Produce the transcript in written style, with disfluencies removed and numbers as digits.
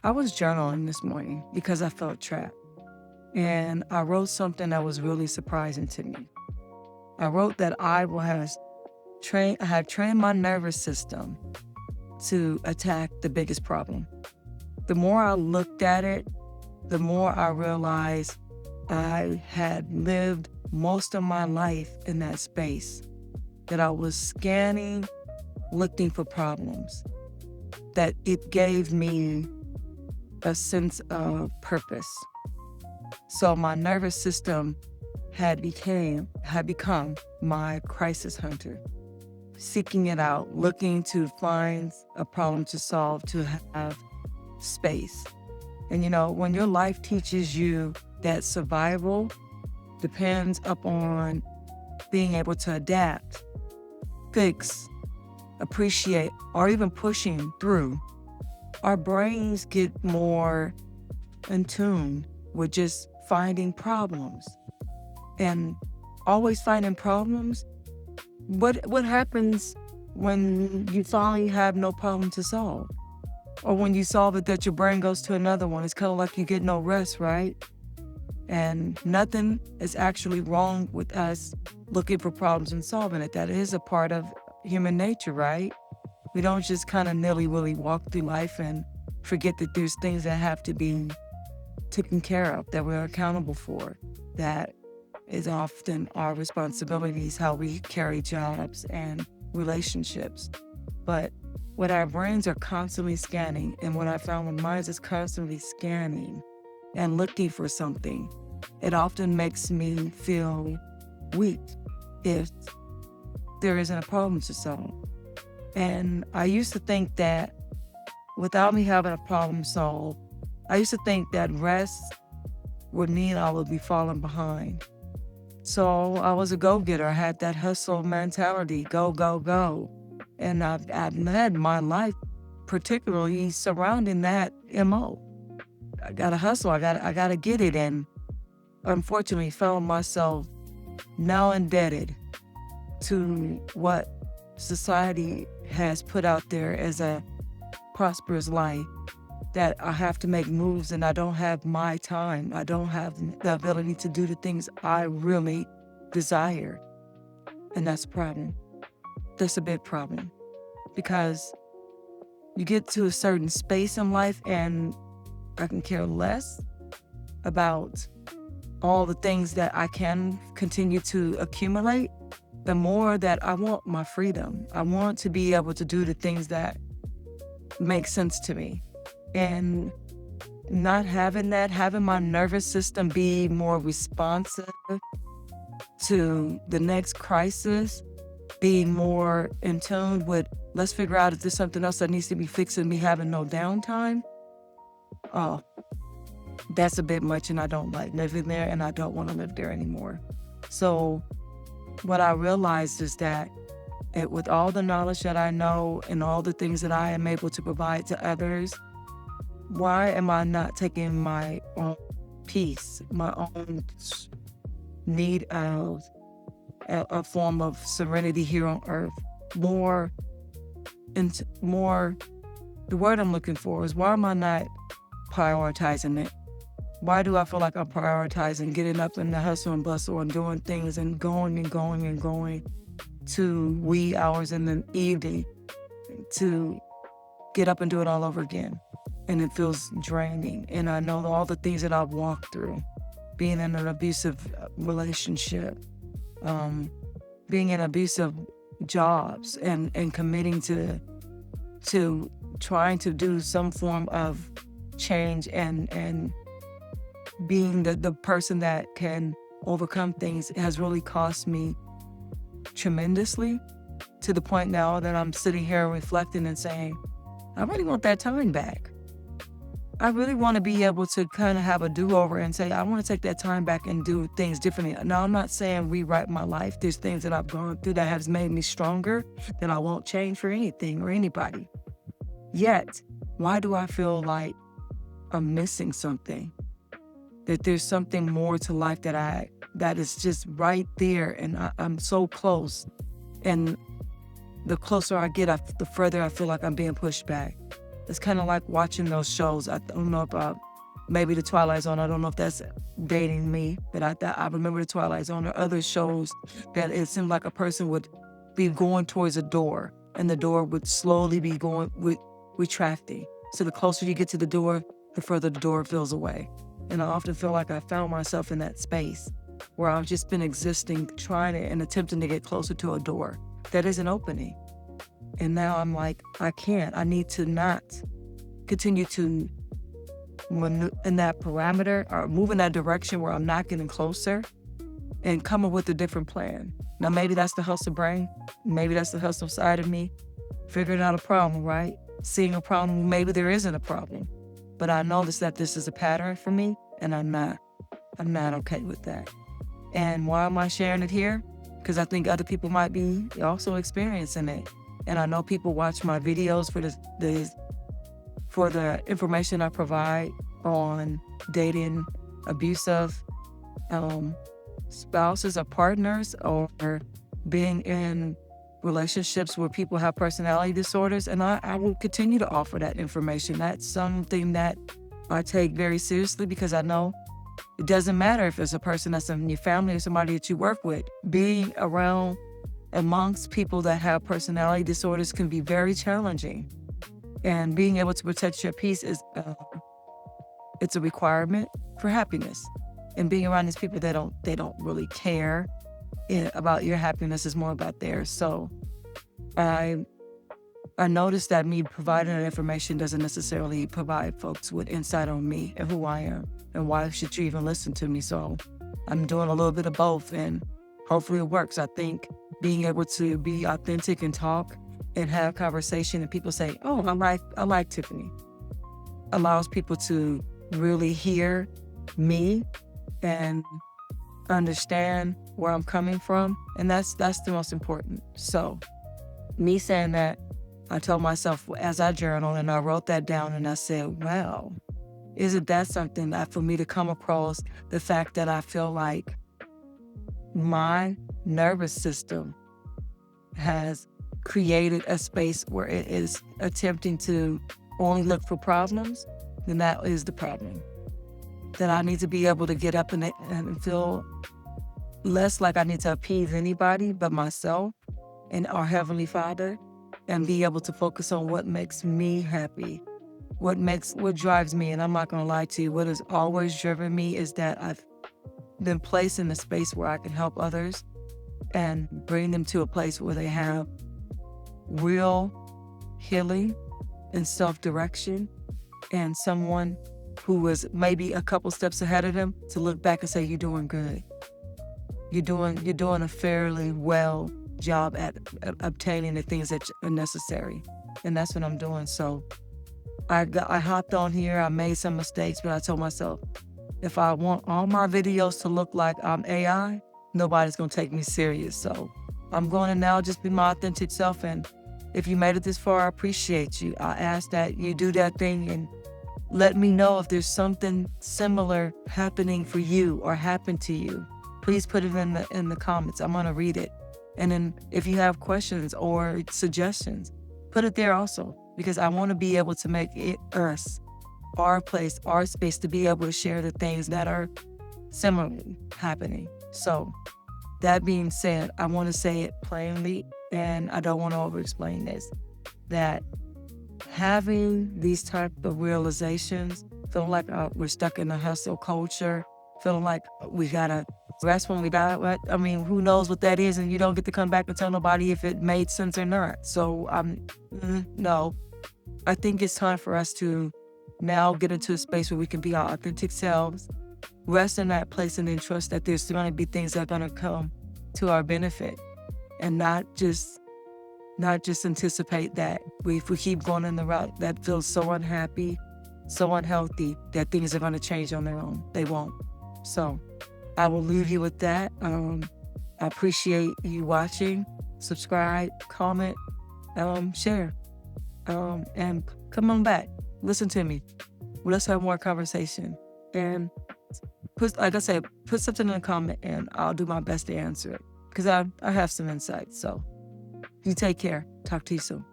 I was journaling this morning because I felt trapped. And I wrote something that was really surprising to me. I wrote that I have trained my nervous system to attack the biggest problem. The more I looked at it, the more I realized I had lived most of my life in that space, that I was scanning, looking for problems, that it gave me a sense of purpose. So my nervous system had become my crisis hunter, seeking it out, looking to find a problem to solve, to have space. And when your life teaches you that survival depends upon being able to adapt, fix, appreciate, or even pushing through, our brains get more in tune with just finding problems. And always finding problems, what happens when you finally have no problem to solve? Or when you solve it, that your brain goes to another one. It's kind of like you get no rest, right? And nothing is actually wrong with us looking for problems and solving it. That is a part of human nature, right? We don't just kind of nilly-willy walk through life and forget that there's things that have to be taken care of, that we're accountable for, that is often our responsibilities, how we carry jobs and relationships. But when our brains are constantly scanning, and what I found when mine is constantly scanning and looking for something, it often makes me feel weak if there isn't a problem to solve. And I used to think that without me having a problem solved, I used to think that rest would mean I would be falling behind. So I was a go-getter. I had that hustle mentality, go, go, go. And I've led my life particularly surrounding that MO. I gotta hustle, I gotta get it. And unfortunately found myself now indebted to what society has put out there as a prosperous life, that I have to make moves and I don't have my time. I don't have the ability to do the things I really desire. And that's a problem. That's a big problem, because you get to a certain space in life and I can care less about all the things that I can continue to accumulate. The more that I want my freedom, I want to be able to do the things that make sense to me. And not having that, having my nervous system be more responsive to the next crisis, being more in tune with, let's figure out if there's something else that needs to be fixed and me having no downtime. Oh, that's a bit much, and I don't like living there, and I don't want to live there anymore. So what I realized is that with all the knowledge that I know and all the things that I am able to provide to others, why am I not taking my own peace, my own need of a form of serenity here on earth, more, the word I'm looking for is, why am I not prioritizing it? Why do I feel like I'm prioritizing getting up in the hustle and bustle and doing things and going and going and going to wee hours in the evening to get up and do it all over again? And it feels draining. And I know all the things that I've walked through, being in an abusive relationship, being in abusive jobs, and committing to trying to do some form of change and being the person that can overcome things has really cost me tremendously, to the point now that I'm sitting here reflecting and saying, I really want that time back. I really want to be able to kind of have a do-over and say, I want to take that time back and do things differently. Now, I'm not saying rewrite my life. There's things that I've gone through that has made me stronger that I won't change for anything or anybody. Yet, why do I feel like I'm missing something? That there's something more to life that is just right there, and I'm so close. And the closer I get, the further I feel like I'm being pushed back. It's kind of like watching those shows. I don't know about maybe The Twilight Zone. I don't know if that's dating me, but I remember The Twilight Zone or other shows that it seemed like a person would be going towards a door, and the door would slowly be going retracting. So the closer you get to the door, the further the door feels away. And I often feel like I found myself in that space where I've just been existing, trying to, and attempting to get closer to a door that isn't opening. And now I'm like, I can't. I need to not continue to in that parameter or move in that direction where I'm not getting closer, and come up with a different plan. Now, maybe that's the hustle brain. Maybe that's the hustle side of me. Figuring out a problem, right? Seeing a problem, maybe there isn't a problem. But I notice that this is a pattern for me, and I'm not okay with that. And why am I sharing it here? Because I think other people might be also experiencing it. And I know people watch my videos for the information I provide on dating abusive spouses or partners, or being in relationships where people have personality disorders. And I will continue to offer that information. That's something that I take very seriously, because I know it doesn't matter if it's a person that's in your family or somebody that you work with. Being around amongst people that have personality disorders can be very challenging. And being able to protect your peace is it's a requirement for happiness. And being around these people that don't really care about your happiness is more about theirs. So I noticed that me providing that information doesn't necessarily provide folks with insight on me and who I am, and why should you even listen to me. So I'm doing a little bit of both, and hopefully it works. I think being able to be authentic and talk and have conversation, and people say, oh, I like Tiffany, allows people to really hear me and understand where I'm coming from. And that's the most important. So me saying that, I told myself as I journaled, and I wrote that down, and I said, wow, isn't that something that for me to come across the fact that I feel like my nervous system has created a space where it is attempting to only look for problems, then that is the problem. That I need to be able to get up and feel less like I need to appease anybody but myself and our Heavenly Father, and be able to focus on what makes me happy, what drives me. And I'm not gonna lie to you, what has always driven me is that I've been placed in a space where I can help others and bring them to a place where they have real healing and self-direction, and someone who was maybe a couple steps ahead of them to look back and say, you're doing good. You're doing a fairly well job at obtaining the things that are necessary. And that's what I'm doing. So I hopped on here, I made some mistakes, but I told myself, if I want all my videos to look like I'm AI, nobody's gonna take me serious. So I'm going to now just be my authentic self. And if you made it this far, I appreciate you. I ask that you do that thing and let me know if there's something similar happening for you or happened to you. Please put it in the comments. I'm gonna read it. And then if you have questions or suggestions, put it there also, because I want to be able to make it us, our place, our space, to be able to share the things that are similarly happening. So that being said, I want to say it plainly, and I don't want to over-explain this, that having these type of realizations, feeling like we're stuck in a hustle culture, feeling like we gotta rest when we die, right? I mean, who knows what that is, and you don't get to come back and tell nobody if it made sense or not. So no, I think it's time for us to now get into a space where we can be our authentic selves, rest in that place, and then trust that there's going to be things that are going to come to our benefit, and not just anticipate that if we keep going in the route that feels so unhappy, so unhealthy, that things are going to change on their own. They won't. So I will leave you with that. I appreciate you watching. Subscribe, comment, share, and come on back. Listen to me. Let's have more conversation. And like I said, put something in the comment, and I'll do my best to answer it, because I have some insights. So you take care. Talk to you soon.